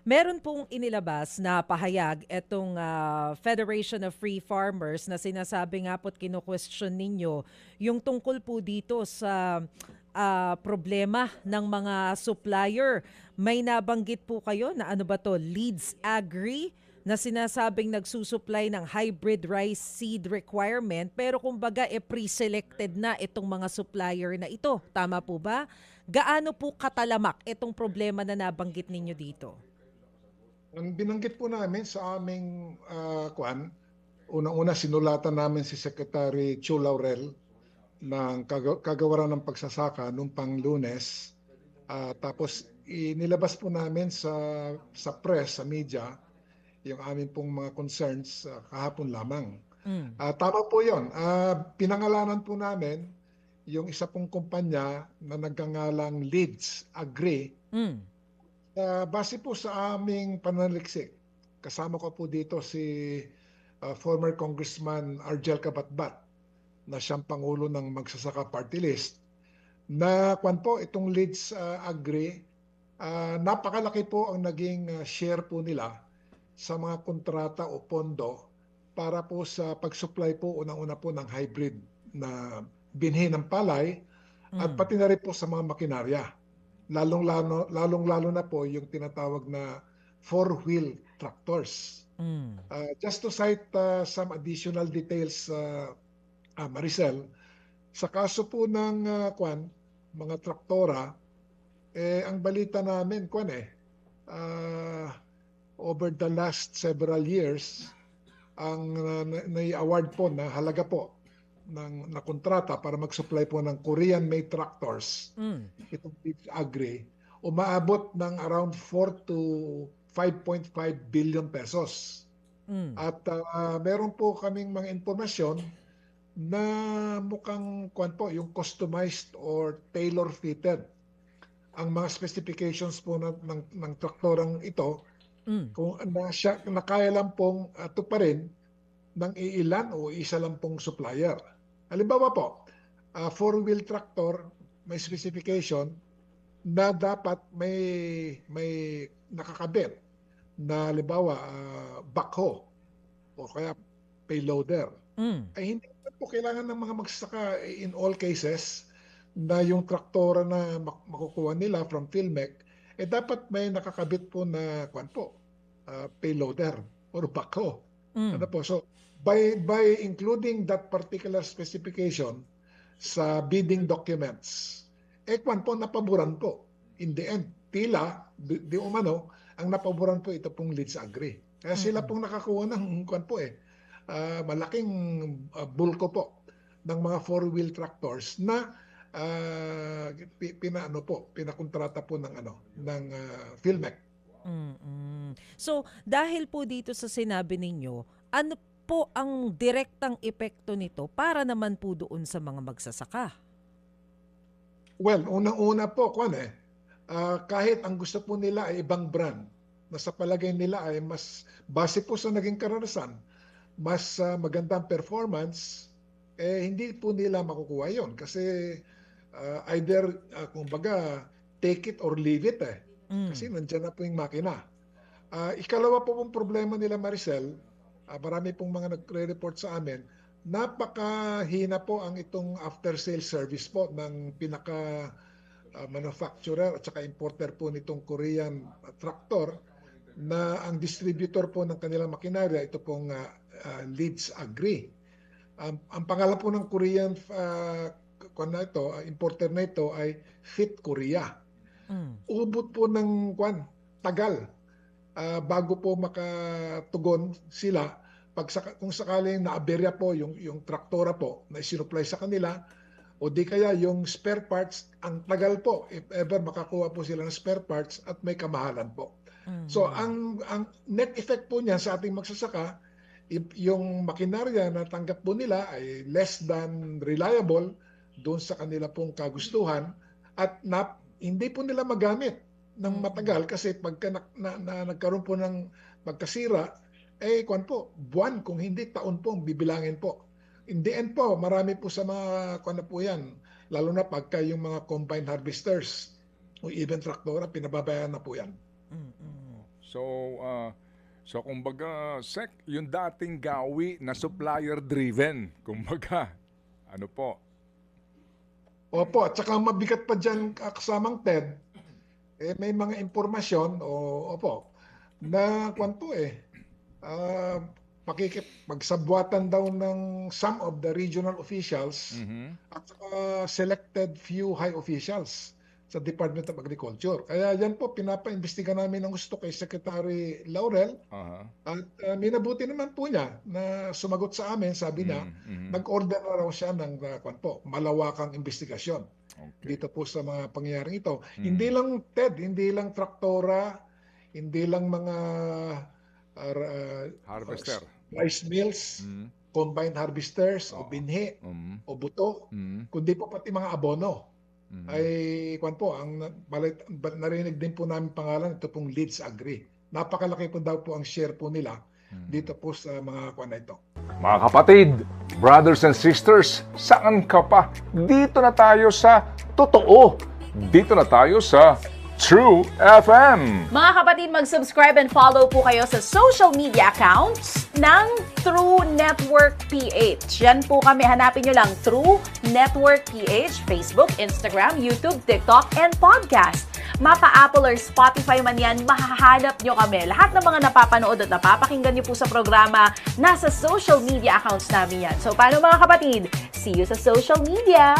Meron pong inilabas na pahayag etong Federation of Free Farmers na sinasabi nga po't kino-question ninyo yung tungkol po dito sa problema ng mga supplier. May nabanggit po kayo na ano ba 'to, Leeds Agri, na sinasabing nagsusupply ng hybrid rice seed requirement pero kumbaga pre-selected na itong mga supplier na ito. Tama po ba? Gaano po katalamak itong problema na nabanggit ninyo dito? Ang binanggit po namin sa aming unang-una sinulatan namin si Secretary Chu Laurel ng kagawaran ng pagsasaka nung pang-Lunes. Tapos inilabas po namin sa press, sa media, yung aming pong mga concerns kahapon lamang. Mm. Tama po yun. Pinangalanan po namin yung isa pong kumpanya na nagngangalang Leeds Agri. Mm. Base po sa aming pananaliksik, kasama ko po dito si former Congressman Argel Cabatbat na siyang Pangulo ng Magsasaka Party List. Na kwan po, itong Leeds Agri, napakalaki po ang naging share po nila sa mga kontrata o pondo para po sa pag-supply po unang-una po ng hybrid na binhi ng palay at Mm. pati na rin po sa mga makinarya. Lalong-lalo na po yung tinatawag na four-wheel tractors. Mm. Just to cite some additional details, Maricel, sa kaso po ng mga traktora, ang balita namin, uh, over the last several years, ang nai-award po na halaga po na kontrata para mag-supply po ng Korean-made tractors, Mm. itong Leeds Agri, umaabot ng around 4 to 5.5 billion pesos. Mm. At meron po kaming mga impormasyon na mukhang yung customized or tailor-fitted ang mga specifications po ng traktorang ito Mm. kung na kaya lang pong tuparin ng iilan o isa lang pong supplier. Halimbawa po, four-wheel tractor, may specification na dapat may nakakabit na halimbawa backhoe o kaya payloader. Mm. Ay hindi po kailangan ng mga magsasaka in all cases na yung traktora na makukuha nila from Philmec, dapat may nakakabit po na payloader or backhoe. Mm. Ano po? So, by including that particular specification sa bidding documents, napaboran po. In the end, tila, di umano, ang napaboran po ito pong Leeds Agri. Kaya sila Mm. pong nakakuha ng malaking bulko po ng mga four-wheel tractors na pinakontrata po ng Philmec. Mm. So, dahil po dito sa sinabi ninyo, ano po ang direktang epekto nito para naman po doon sa mga magsasaka? Well, unang-una po, kahit ang gusto po nila ay ibang brand, na sa palagay nila ay mas base po sa naging karanasan, mas magandang performance, hindi po nila makukuha yon kasi either, kumbaga, take it or leave it Mm. kasi nandiyan na po yung makina. Ikalawa po pong problema nila, Maricel, marami pong mga nagre-report sa amin, napakahina po ang itong after-sales service po ng pinaka manufacturer at saka importer po nitong Korean tractor na ang distributor po ng kanilang makinarya, ito pong Leeds Agri. Ang pangalan po ng Korean importer na ito ay Fit Korea. Mm. Ubot po ng tagal bago po makatugon sila kung sakaling naaberya po yung traktora po na isinupply sa kanila o di kaya yung spare parts, ang tagal po if ever makakuha po sila ng spare parts at may kamahalan po. So Mhm. ang net effect po niyan sa ating magsasaka, yung makinarya na tanggap po nila ay less than reliable doon sa kanila pong kagustuhan at hindi po nila magamit ng Mm. matagal kasi pagka nagkaroon po ng pagkasira, buwan kung hindi taon po ang bibilangin po. In the end po, marami po sa mga po yan, lalo na pagka yung mga combine harvesters o even traktora, pinababayan na po yan. Mm. So kumbaga, Sec, yung dating gawi na supplier-driven, kumbaga, ano po? Opo, at saka mabigat pa dyan kasamang TED, may mga impormasyon, opo, na kwanto ah, pagsabwatan daw ng some of the regional officials at saka selected few high officials sa Department of Agriculture. Kaya yan po, pinapaimbestiga namin ng gusto kay Secretary Laurel. At minabuti naman po niya na sumagot sa amin, sabi niya, nag-order na raw siya ng malawakang investigasyon dito po sa mga pangyayaring ito. Hindi lang TED, hindi lang traktora, hindi lang mga Harvester. rice mills, combined harvesters, o binhi, o buto, kundi po pati mga abono. Ay, kwan po, narinig din po namin pangalan, ito pong Leeds Agri. Napakalaki po daw po ang share po nila dito po sa mga kwan na ito. Mga kapatid, brothers and sisters, saan ka pa? Dito na tayo sa totoo. Dito na tayo sa True FM. Mga kapatid, mag-subscribe and follow po kayo sa social media accounts ng True Network PH. Yan po kami. Hanapin nyo lang True Network PH, Facebook, Instagram, YouTube, TikTok, and podcast. Mapa-Apple or Spotify man yan, mahahanap nyo kami. Lahat ng mga napapanood at napapakinggan nyo po sa programa, nasa social media accounts namin yan. So, paano mga kapatid? See you sa social media!